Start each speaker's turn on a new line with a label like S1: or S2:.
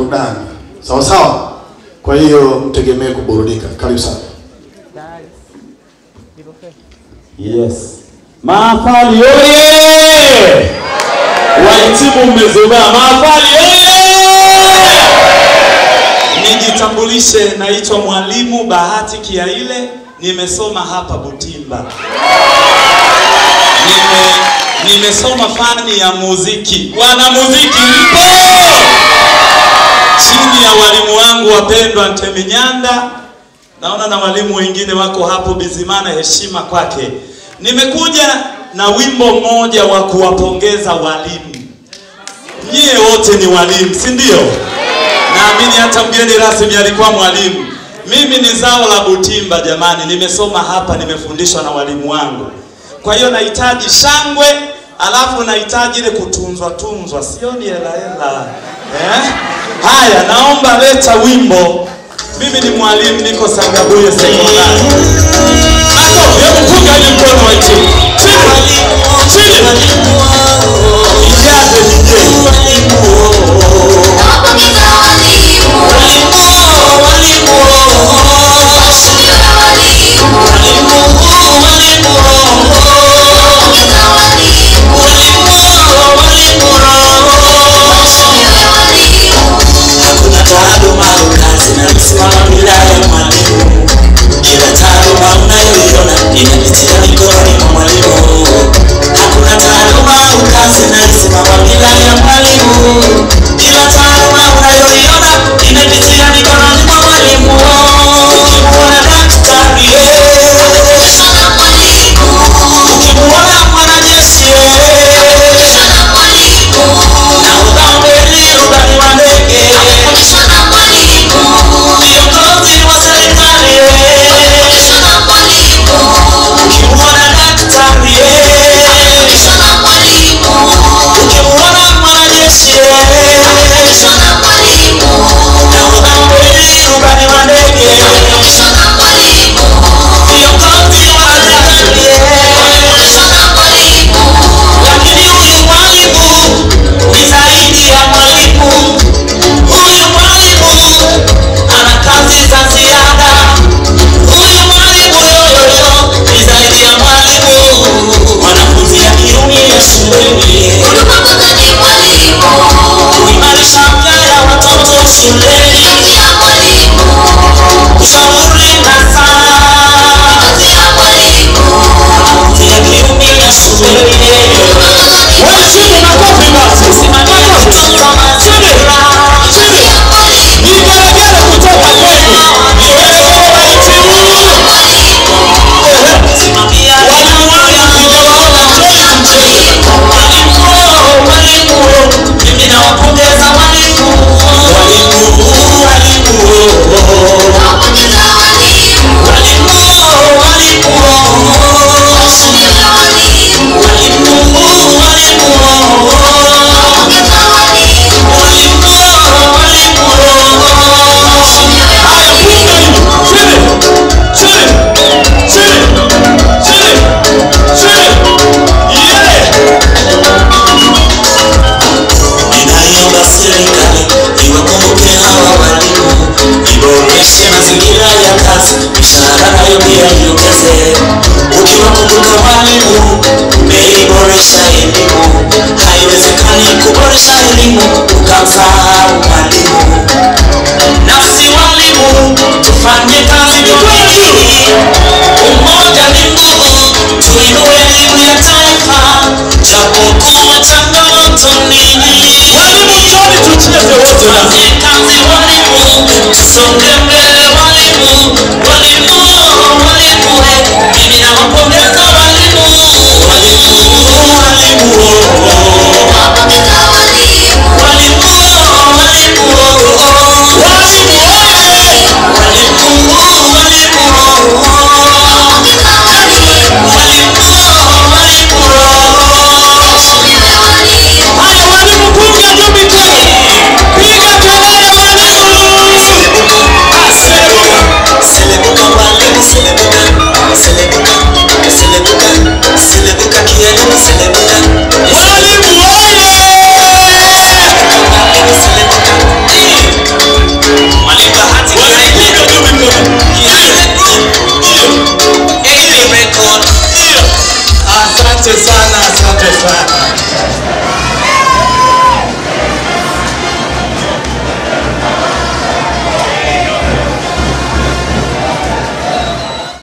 S1: burudani. Sawa sawa? Kwa hiyo mtegemee kuburudika. Karibu sana.
S2: Yes. Mahafali oye! Wahitimu mmezubaa. Mahafali oye! Nijitambulishe, naitwa Mwalimu Bahati Kiaile, nimesoma hapa Butimba. Nimesoma fani ya muziki. Wana muziki mpo? Chini ya walimu wangu wapendwa Nteminyanda. Naona na walimu wengine wako hapo Bizimana, heshima kwake. Nimekuja na wimbo mmoja wa kuwapongeza walimu. Nyie wote ni walimu, si ndio? Naamini hata mgeni rasmi alikuwa mwalimu. Mimi ni zao la Butimba jamani, nimesoma hapa, nimefundishwa na walimu wangu. Kwa hiyo nahitaji shangwe, alafu nahitaji ile kutunzwa, sio ni hela. Haya, naomba leta wimbo. Mimi ni mwalimu, niko Sangabuye Sekondari. Makofi, hebu punga hiyo mkono wa chini. Chini. Ijaze DJ.
S3: Celebra
S2: Asante sana, asante sana.